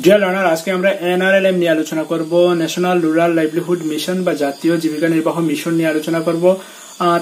Deer learner, আজকে আমরা NRLM নিয়ে আলোচনা করব। ন্যাশনাল রুরাল লাইভলিহুড মিশন বা জাতীয় জীবিকা নির্বাহ মিশন নিয়ে আলোচনা করব।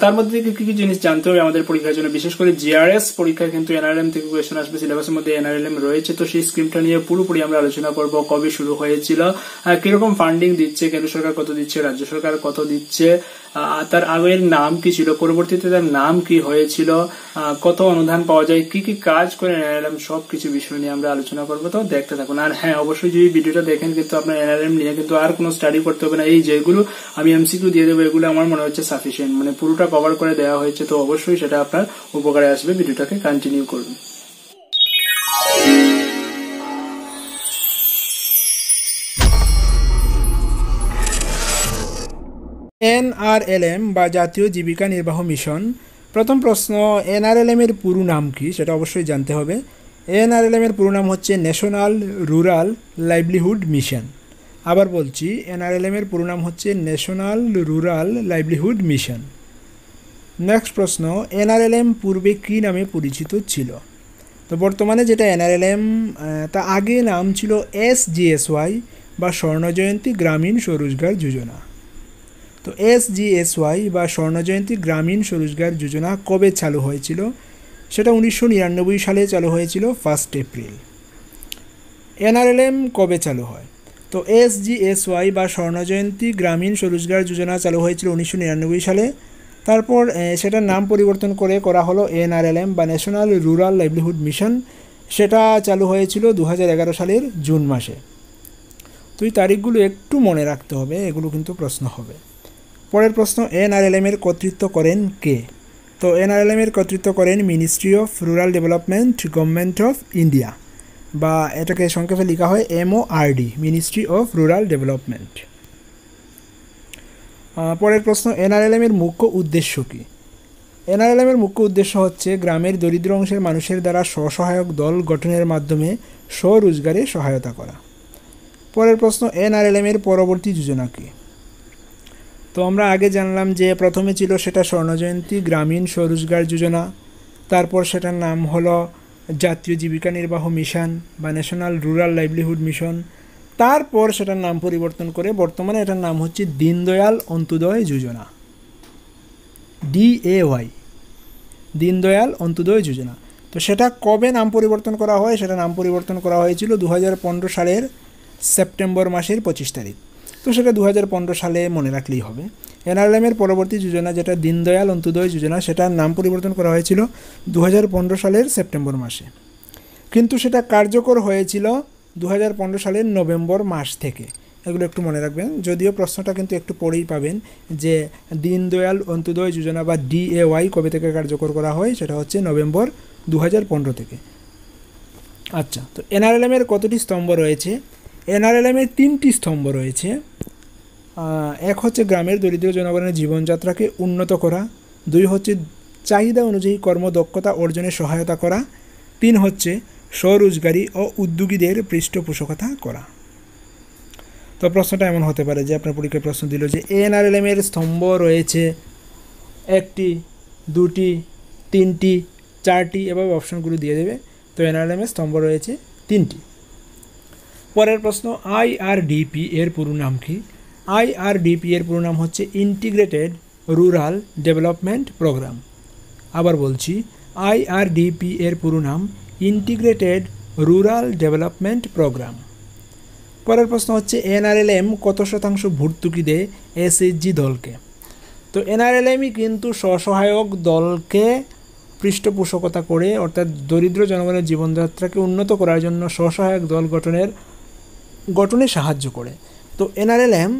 তার মধ্যে থেকে কি কি জিনিস জানতে হবে আমাদের পরীক্ষার জন্য, বিশেষ করে জিআরএস পরীক্ষায় কিন্তু এনআরএলএম থেকে কোয়েশ্চেন আসবে, সিলেবাসের মধ্যে এনআরএলএম রয়েছে। তো সেই স্কিমটা নিয়ে পুরোপুরি আমরা আলোচনা করব। কবে শুরু হয়েছিল, কিরকম ফান্ডিং দিচ্ছে, কেন্দ্র সরকার কত দিচ্ছে, রাজ্য সরকার কত দিচ্ছে, তার আগের নাম কি ছিল, পরবর্তীতে তার নাম কি হয়েছিল, কত অনুদান পাওয়া যায়, কি কি কাজ করে এনআরএলএম, সবকিছু বিষয় নিয়ে আমরা আলোচনা করবো। তো দেখতে থাকুন। আর হ্যাঁ, অবশ্যই যদি ভিডিওটা দেখেন কিন্তু আপনার এনআরএলএম নিয়ে কিন্তু আর কোনো স্টাডি করতে হবে না। এই যেগুলো আমি এমসিকিউ দিয়ে দেবো এগুলো আমার মনে হচ্ছে সাফিসিয়েন্ট, মানে পুরোটা কভার করে দেওয়া হয়েছে। তো অবশ্যই সেটা আপনার উপকারে আসবে। ভিডিওটাকে কন্টিনিউ করুন। এনআরএলএম বা জাতীয় জীবিকা নির্বাহ মিশন। প্রথম প্রশ্ন, এনআরএলএম এর পুরো নাম কি সেটা অবশ্যই জানতে হবে। এনআরএলএম এর পুরো নাম হচ্ছে ন্যাশনাল রুরাল লাইভলিহুড মিশন। আবার বলছি, এনআরএলএম এর পুরো নাম হচ্ছে national rural livelihood mission. Next প্রশ্ন, এনআরএলএম পূর্বে কী নামে পরিচিত ছিল? তো বর্তমানে যেটা এনআরএলএম, তা আগে নাম ছিল এসজিএসওয়াই বা স্বর্ণজয়ন্তী গ্রামীণ স্বরোজগার যোজনা। তো এসজিএসওয়াই বা স্বর্ণজয়ন্তী গ্রামীণ স্বরোজগার যোজনা কবে চালু হয়েছিল? সেটা 1999 সালে চালু হয়েছিল 1 এপ্রিল। এনআরএলএম কবে চালু হয়? তো এসজিএসওয়াই বা স্বর্ণজয়ন্তী গ্রামীণ স্বরোজগার যোজনা চালু হয়েছিল 1999 সালে। তারপর সেটার নাম পরিবর্তন করে করা হলো এনআরএলএম বা ন্যাশনাল রুরাল লাইভলিহুড মিশন। সেটা চালু হয়েছিল 2011 সালের জুন মাসে। তো এই তারিখগুলো একটু মনে রাখতে হবে, এগুলো কিন্তু প্রশ্ন হবে। পরের প্রশ্ন, এনআরএলএম এর কর্তৃত্ব করেন কে? তো এনআরএলএম এর কর্তৃত্ব করেন ministry of rural development, government of India, বা এটাকে সংক্ষেপে লেখা হয় MORD, ministry of rural development. পরের প্রশ্ন, এনআরএলএম এর মুখ্য উদ্দেশ্য কী? এনআরএলএম এর মুখ্য উদ্দেশ্য হচ্ছে গ্রামের দরিদ্র অংশের মানুষের দ্বারা স্বসহায়ক দল গঠনের মাধ্যমে স্বরোজগারে সহায়তা করা। পরের প্রশ্ন, এনআরএলএম এর পরবর্তী যোজনা কী? তো আমরা আগে জানলাম যে প্রথমে ছিল সেটা স্বর্ণজয়ন্তী গ্রামীণ স্বরোজগার যোজনা, তারপর সেটার নাম হলো জাতীয় জীবিকা নির্বাহ মিশন বা ন্যাশনাল রুরাল লাইভলিহুড মিশন। তারপর সেটার নাম পরিবর্তন করে বর্তমানে এটার নাম হচ্ছে দীনদয়াল অন্ত্যোদয় যোজনা, DAY, দীনদয়াল অন্ত্যোদয় যোজনা। তো সেটা কবে নাম পরিবর্তন করা হয়? সেটা নাম পরিবর্তন করা হয়েছিল 2015 সালের সেপ্টেম্বর মাসের 25 তারিখ। তো সেটা 2015 সালে মনে রাখলেই হবে। এনআরএলএম এর পরবর্তী যোজনা যেটা দীনদয়াল অন্ত্যোদয় যোজনা, সেটার নাম পরিবর্তন করা হয়েছিল 2015 সালের সেপ্টেম্বর মাসে, কিন্তু সেটা কার্যকর হয়েছিল 2015 সালের নভেম্বর মাস থেকে। এগুলো একটু মনে রাখবেন, যদিও প্রশ্নটা কিন্তু একটু পরেই পাবেন যে দীনদয়াল অন্ত্যোদয় যোজনা বা DAY কবে থেকে কার্যকর করা হয়, সেটা হচ্ছে নভেম্বর 2015 থেকে। আচ্ছা, তো এনআরএলএম এর কতটি স্তম্ভ রয়েছে? এনআরএলএম এর 3টি স্তম্ভ রয়েছে। এক হচ্ছে গ্রামের দরিদ্র জনগণের জীবনযাত্রাকে উন্নত করা, 2 হচ্ছে চাহিদা অনুযায়ী কর্মদক্ষতা অর্জনে সহায়তা করা, 3 হচ্ছে স্বরোজগারী ও উদ্যোগীদের পৃষ্ঠপোষকতা করা। তো প্রশ্নটা এমন হতে পারে যে আপনার পরীক্ষায় প্রশ্ন দিল যে এনআরএলএম এর স্তম্ভ রয়েছে 1টি, 2টি, 3টি, 4টি, এভাবে অপশনগুলো দিয়ে দেবে। তো এনআরএলএম এর স্তম্ভ রয়েছে 3টি। পরের প্রশ্ন, IRDP এর পুরো নাম কি? IRDP এর পুরো নাম হচ্ছে ইন্টিগ্রেটেড রুরাল ডেভেলপমেন্ট প্রোগ্রাম। আবার বলছি, IRDP এর পুরো নাম ইন্টিগ্রেটেড রুরাল ডেভেলপমেন্ট প্রোগ্রাম। পরের প্রশ্ন হচ্ছে এনআরএলএম কত শতাংশ ভর্তুকি দেয় SHG দলকে? তো এনআরএলএমই কিন্তু স্বসহায়ক দলকে পৃষ্ঠপোষকতা করে, অর্থাৎ দরিদ্র জনগণের জীবনযাত্রাকে উন্নত করার জন্য স্বসহায়ক দল গঠনে সাহায্য করে। তো এনআরএলএম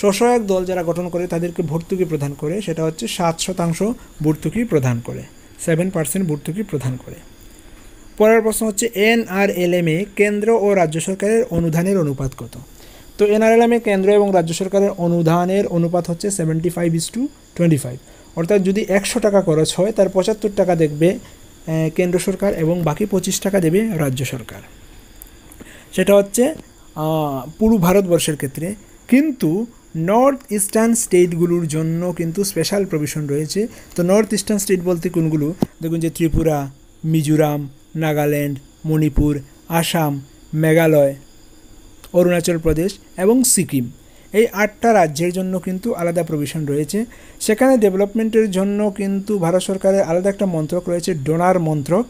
স্বসহায়ক দল যারা গঠন করে তাদেরকে ভর্তুকি প্রদান করে, সেটা হচ্ছে 7% ভর্তুকি প্রদান করে, 7% ভর্তুকি প্রদান করে। পরের প্রশ্ন হচ্ছে এনআরএলএম এ কেন্দ্র ও রাজ্য সরকারের অনুদানের অনুপাত কত? তো এনআরএলএম এ কেন্দ্র এবং রাজ্য সরকারের অনুদানের অনুপাত হচ্ছে 75:25, অর্থাৎ যদি 100 টাকা খরচ হয় তার 75 টাকা দেখবে কেন্দ্র সরকার এবং বাকি 25 টাকা দেবে রাজ্য সরকার। সেটা হচ্ছে পুরো ভারতবর্ষের ক্ষেত্রে, কিন্তু নর্থ ইস্টার্ন স্টেটগুলোর জন্য কিন্তু স্পেশাল প্রভিশন রয়েছে। তো নর্থ ইস্টার্ন স্টেট বলতে কোনগুলো? দেখুন যে ত্রিপুরা, মিজোরাম, নাগাল্যান্ড, মণিপুর, আসাম, মেঘালয়, অরুণাচল প্রদেশ এবং সিকিম। এই 8টা রাজ্যের জন্য কিন্তু আলাদা প্রভিশন রয়েছে। সেখানে ডেভেলপমেন্টের জন্য কিন্তু ভারত সরকারের আলাদা একটা মন্ত্রক রয়েছে, ডোনার মন্ত্রক,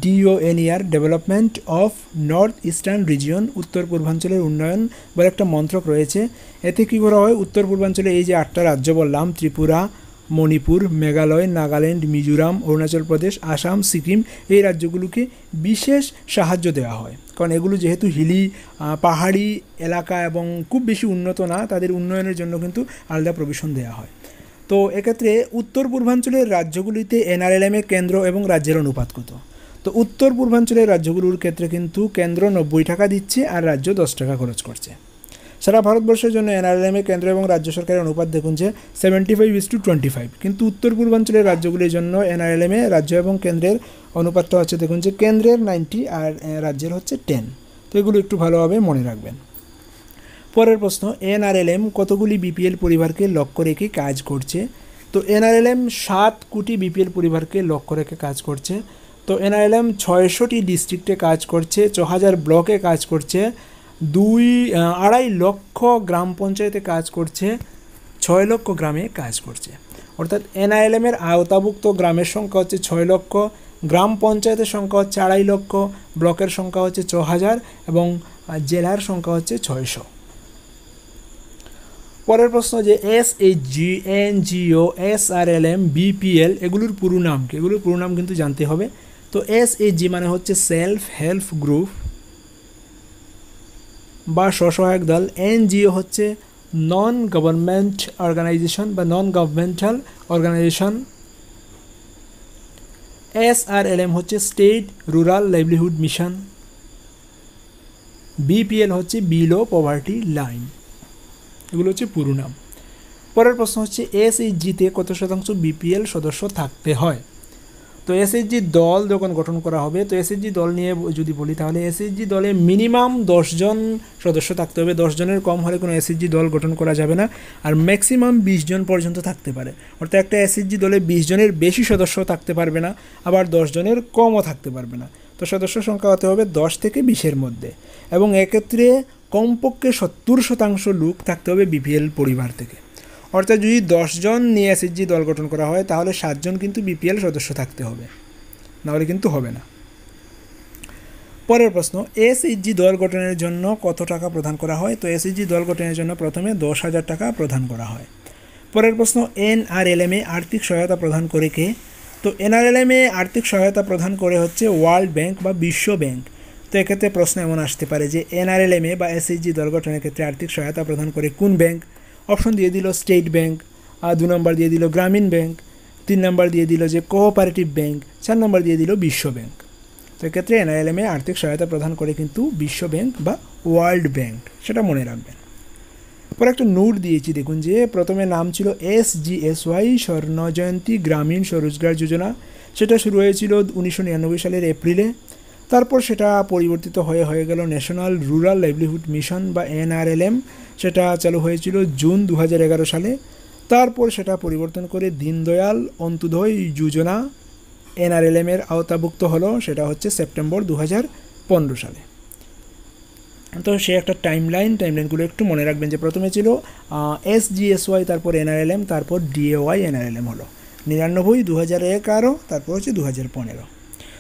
DONER, development of north eastern region, উত্তর পূর্বাঞ্চলের উন্নয়ন বলে একটা মন্ত্রক রয়েছে। এতে কী করা হয়, উত্তর পূর্বাঞ্চলে এই যে 8টা রাজ্য বললাম, ত্রিপুরা, মণিপুর, মেঘালয়, নাগাল্যান্ড, মিজোরাম, অরুণাচল প্রদেশ, আসাম, সিকিম, এই রাজ্যগুলোকে বিশেষ সাহায্য দেওয়া হয়। কারণ এগুলো যেহেতু হিলি পাহাড়ি এলাকা এবং খুব বেশি উন্নত না, তাদের উন্নয়নের জন্য কিন্তু আলাদা প্রভিশন দেওয়া হয়। তো এক্ষেত্রে উত্তর পূর্বাঞ্চলের রাজ্যগুলিতে NRLM-এ কেন্দ্র এবং রাজ্যের অনুপাত কত? তো উত্তর পূর্বাঞ্চলের রাজ্যগুলোর ক্ষেত্রে কিন্তু কেন্দ্র 90 টাকা দিচ্ছে আর রাজ্য 10 টাকা খরচ করছে। সারা ভারতবর্ষের জন্য NRLM-এ কেন্দ্র এবং রাজ্য সরকারের অনুপাত দেখুন যে 75:25, কিন্তু উত্তর পূর্বাঞ্চলের রাজ্যগুলির জন্য NRLM-এ রাজ্য এবং কেন্দ্রের অনুপাতটা হচ্ছে দেখুন যে কেন্দ্রের 90 আর রাজ্যের হচ্ছে 10। তো এগুলো একটু ভালোভাবে মনে রাখবেন। পরের প্রশ্ন, NRLM কতগুলি BPL পরিবারকে লক্ষ্য রেখে কাজ করছে? তো NRLM 7 কোটি BPL পরিবারকে লক্ষ্য রেখে কাজ করছে। তো NRLM 600টি ডিস্ট্রিক্টে কাজ করছে, 6000 ব্লকে কাজ করছে, 2.5 লক্ষ গ্রাম পঞ্চায়েতে কাজ করছে, 6 লক্ষ গ্রামে কাজ করছে। অর্থাৎ NRLM-এর আওতাভুক্ত গ্রামের সংখ্যা হচ্ছে 6 লক্ষ, গ্রাম পঞ্চায়েতের সংখ্যা হচ্ছে 2.5 লক্ষ, ব্লকের সংখ্যা হচ্ছে 6000 এবং জেলার সংখ্যা হচ্ছে 600। পরের প্রশ্ন যে SHG, NGO, SRLM, BPL এগুলোর পুরো নাম কি? এগুলোর পুরো নাম কিন্তু জানতে হবে। তো SHG মানে হচ্ছে সেলফ হেল্প গ্রুপ বা স্বসহায়ক দল, NGO হচ্ছে নন গভর্নমেন্ট অর্গানাইজেশন বা নন গভর্নমেন্টাল অর্গানাইজেশন, SRLM হচ্ছে state rural livelihood mission, BPL হচ্ছে বিলো পভার্টি লাইন। এগুলো হচ্ছে পুরো নাম। পরের প্রশ্ন হচ্ছে SHG-তে কত শতাংশ BPL সদস্য থাকতে হয়? তো SHG দল যখন গঠন করা হবে, তো SHG দল নিয়ে যদি বলি তাহলে SHG দলে মিনিমাম 10 জন সদস্য থাকতে হবে। 10 জনের কম হলে কোনো SHG দল গঠন করা যাবে না, আর ম্যাক্সিমাম 20 জন পর্যন্ত থাকতে পারে। অর্থাৎ একটা SHG দলে 20 জনের বেশি সদস্য থাকতে পারবে না, আবার 10 জনের কমও থাকতে পারবে না। তো সদস্য সংখ্যা হতে হবে 10 থেকে 20-এর মধ্যে, এবং এক্ষেত্রে কমপক্ষে 70% লোক থাকতে হবে BPL পরিবার থেকে। অর্থাৎ যদি 10 জন নিয়ে SHG দল গঠন করা হয় তাহলে 7 জন কিন্তু BPL সদস্য থাকতে হবে, নাহলে কিন্তু হবে না। পরের প্রশ্ন, SHG দল গঠনের জন্য কত টাকা প্রদান করা হয়? তো SHG দল গঠনের জন্য প্রথমে 10,000 টাকা প্রদান করা হয়। পরের প্রশ্ন, NRLM-এ আর্থিক সহায়তা প্রদান করে কে? তো NRLM-এ আর্থিক সহায়তা প্রদান করে হচ্ছে ওয়ার্ল্ড ব্যাংক বা বিশ্ব ব্যাংক। তো এক্ষেত্রে প্রশ্ন এমন আসতে পারে যে NRLM-এ বা SHG দল গঠনের ক্ষেত্রে আর্থিক সহায়তা প্রদান করে কোন ব্যাংক? অপশন দিয়ে দিল স্টেট ব্যাংক, 2 নম্বর দিয়ে দিল গ্রামীণ ব্যাংক, 3 নম্বর দিয়ে দিল যে কোঅপারেটিভ ব্যাংক, 4 নম্বর দিয়ে দিল বিশ্ব ব্যাংক। তো এক্ষেত্রে NRLM-এ আর্থিক সহায়তা প্রদান করে কিন্তু বিশ্ব ব্যাংক বা ওয়ার্ল্ড ব্যাংক, সেটা মনে রাখবেন। পরে একটা নোট দিয়েছি দেখুন যে প্রথমে নাম ছিল SGSY স্বর্ণ জয়ন্তী গ্রামীণ স্বরোজগার যোজনা, সেটা শুরু হয়েছিল 1999 সালের এপ্রিলে। তারপর সেটা পরিবর্তিত হয়ে গেল ন্যাশনাল রুরাল লাইভলিহুড মিশন বা NRLM, সেটা চালু হয়েছিল জুন 2011 সালে। তারপর সেটা পরিবর্তন করে দীনদয়াল অন্ত্যোদয় যোজনা NRLM-এর আওতাভুক্ত হলো, সেটা হচ্ছে সেপ্টেম্বর 2015 সালে। তো সে একটা টাইমলাইনগুলো একটু মনে রাখবেন যে প্রথমে ছিল SGSY, তারপর NRLM, তারপর DAY NRLM হলো 99, 2011, তারপর হচ্ছে 2015।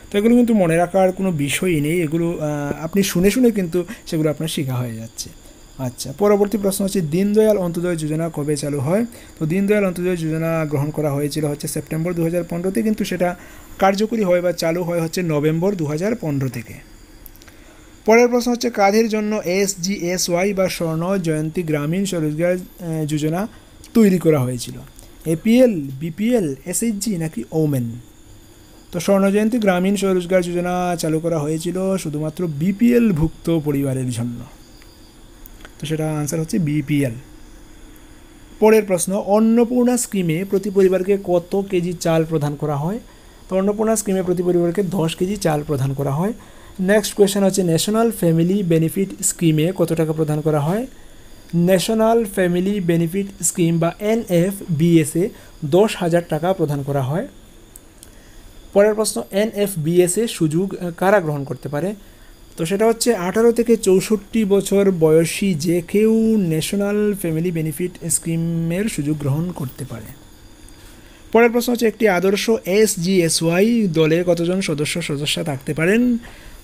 তো এগুলো কিন্তু মনে রাখার কোনো বিষয়ই নেই, এগুলো আপনি শুনে কিন্তু সেগুলো আপনার শেখা হয়ে যাচ্ছে। আচ্ছা, পরবর্তী প্রশ্ন হচ্ছে দীনদয়াল অন্ত্যোদয় যোজনা কবে চালু হয়? তো দীনদয়াল অন্ত্যোদয় যোজনা গ্রহণ করা হয়েছিল হচ্ছে সেপ্টেম্বর 2015-তে, কিন্তু সেটা কার্যকরী হয় বা চালু হয় হচ্ছে নভেম্বর 2015 থেকে। পরের প্রশ্ন হচ্ছে কাদের জন্য SGSY বা স্বর্ণ জয়ন্তী গ্রামীণ স্বরোজগার যোজনা তৈরি করা হয়েছিল? APL, BPL, SHG নাকি ওমেন? তো স্বর্ণ জয়ন্তী গ্রামীণ স্বরোজগার যোজনা চালু করা হয়েছিল শুধুমাত্র BPL ভুক্ত পরিবারের জন্য, তো সেটা আনসার হচ্ছে BPL। পরের প্রশ্ন, অন্নপূর্ণা স্কিমে প্রতি পরিবারকে কত কেজি চাল প্রদান করা হয়? তো অন্নপূর্ণা স্কিমে প্রতি পরিবারকে 10 কেজি চাল প্রদান করা হয়। নেক্সট কোয়েশ্চেন হচ্ছে ন্যাশনাল ফ্যামিলি বেনিফিট স্কিমে কত টাকা প্রদান করা হয়? ন্যাশনাল ফ্যামিলি বেনিফিট স্কিম বা NFBS-এ 10,000 টাকা প্রদান করা হয়। পরের প্রশ্ন, NFBS-এ সুযোগ কারা গ্রহণ করতে পারে? তো সেটা হচ্ছে 18 থেকে 64 বছর বয়সী যে কেউ ন্যাশনাল ফ্যামিলি বেনিফিট স্কিমের সুযোগ গ্রহণ করতে পারে। পরের প্রশ্ন হচ্ছে একটি আদর্শ SGSY দলে কতজন সদস্য থাকতে পারেন?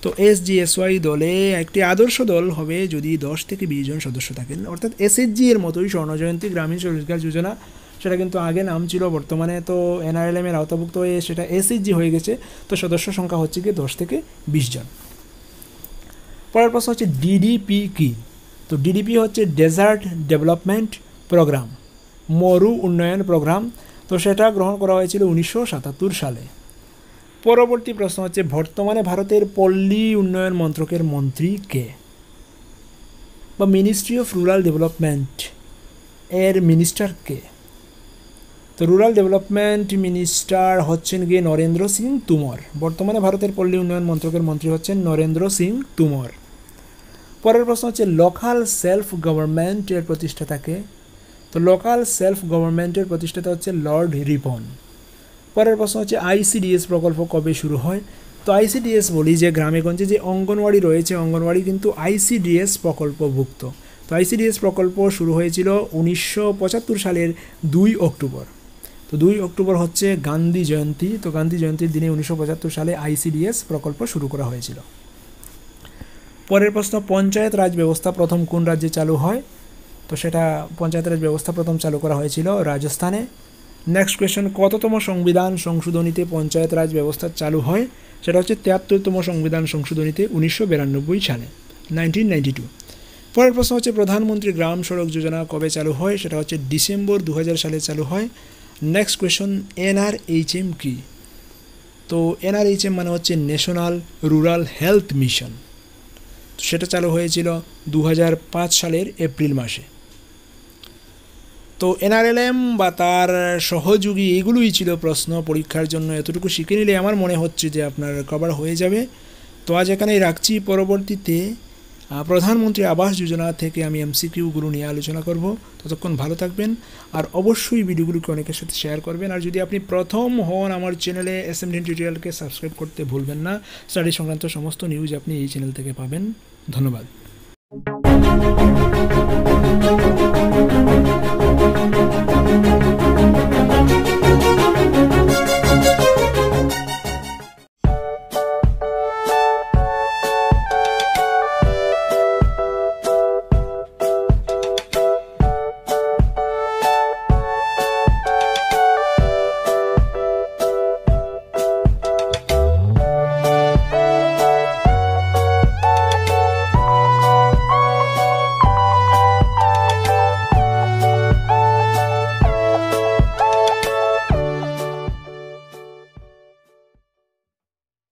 তো SGSY দলে একটি আদর্শ দল হবে যদি 10 থেকে 20 জন সদস্য থাকেন, অর্থাৎ SHG এর মতোই স্বর্ণজয়ন্তী গ্রামীণ স্বরোজগার যোজনা, সেটা কিন্তু আগে নাম ছিল, বর্তমানে তো NRLM এর আওতাভুক্ত হয়ে সেটা SHG হয়ে গেছে। তো সদস্য সংখ্যা হচ্ছে কি 10 থেকে 20 জন। পরের প্রশ্ন হচ্ছে DDP কি? তো DDP হচ্ছে ডেজার্ট ডেভেলপমেন্ট প্রোগ্রাম, মরু উন্নয়ন প্রোগ্রাম। তো সেটা গ্রহণ করা হয়েছিল 1977 সালে। পরবর্তী প্রশ্ন হচ্ছে বর্তমানে ভারতের পল্লী উন্নয়ন মন্ত্রকের মন্ত্রী কে? বা মিনিস্ট্রি অফ রুরাল ডেভেলপমেন্ট এর মিনিস্টার কে? তো রুরাল ডেভেলপমেন্ট মিনিস্টার হচ্ছেন গিয়ে নরেন্দ্র সিং তোমর। বর্তমানে ভারতের পল্লী উন্নয়ন মন্ত্রকের মন্ত্রী হচ্ছেন নরেন্দ্র সিং তোমর। পরের প্রশ্ন হচ্ছে লোকাল সেলফ গভর্নমেন্টের প্রতিষ্ঠাতা কে? তো লোকাল সেলফ গভর্নমেন্টের প্রতিষ্ঠাতা হচ্ছে লর্ড রিপন। পরের প্রশ্ন হচ্ছে ICDS প্রকল্প কবে শুরু হয়? তো ICDS বলি যে গ্রামেগঞ্জে যে অঙ্গনওয়াড়ি রয়েছে, অঙ্গনওয়াড়ি কিন্তু ICDS প্রকল্পভুক্ত। তো ICDS প্রকল্প শুরু হয়েছিল 1975 সালের 2 অক্টোবর। তো 2 অক্টোবর হচ্ছে গান্ধী জয়ন্তী। তো গান্ধী জয়ন্তীর দিনে 1975 সালে ICDS প্রকল্প শুরু করা হয়েছিল। পরের প্রশ্ন পঞ্চায়েত রাজ ব্যবস্থা প্রথম কোন রাজ্যে চালু হয়? তো সেটা পঞ্চায়েত রাজ ব্যবস্থা প্রথম চালু করা হয়েছিল রাজস্থানে। নেক্সট কোয়েশ্চেন, কততম সংবিধান সংশোধনীতে পঞ্চায়েত রাজ ব্যবস্থা চালু হয়? সেটা হচ্ছে 73তম সংবিধান সংশোধনীতে 1992 সালে, 1992। পরের প্রশ্ন হচ্ছে প্রধানমন্ত্রী গ্রাম সড়ক যোজনা কবে চালু হয়? সেটা হচ্ছে ডিসেম্বর 2000 সালে চালু হয়। নেক্সট কোয়েশ্চন, NRHM কি? তো NRHM মানে হচ্ছে ন্যাশনাল রুরাল হেলথ মিশন। সেটা চালু হয়েছিল 2005 সালের এপ্রিল মাসে। তো NRLM বা তার সহযোগী এগুলোই ছিল প্রশ্ন পরীক্ষার জন্য। এতটুকু শিখে নিলে আমার মনে হচ্ছে যে আপনার কভার হয়ে যাবে। তো আজ এখানেই রাখছি। পরবর্তীতে প্রধানমন্ত্রী আবাস যোজনা থেকে আমি MCQগুলো নিয়ে আলোচনা করব। ততক্ষণ ভালো থাকবেন, আর অবশ্যই ভিডিওগুলোকে অনেকের সাথে শেয়ার করবেন। আর যদি আপনি প্রথম হন আমার চ্যানেলে SMD টিউটোরিয়ালকে সাবস্ক্রাইব করতে ভুলবেন না। স্টাডি সংক্রান্ত সমস্ত নিউজ আপনি এই চ্যানেল থেকে পাবেন। ধন্যবাদ।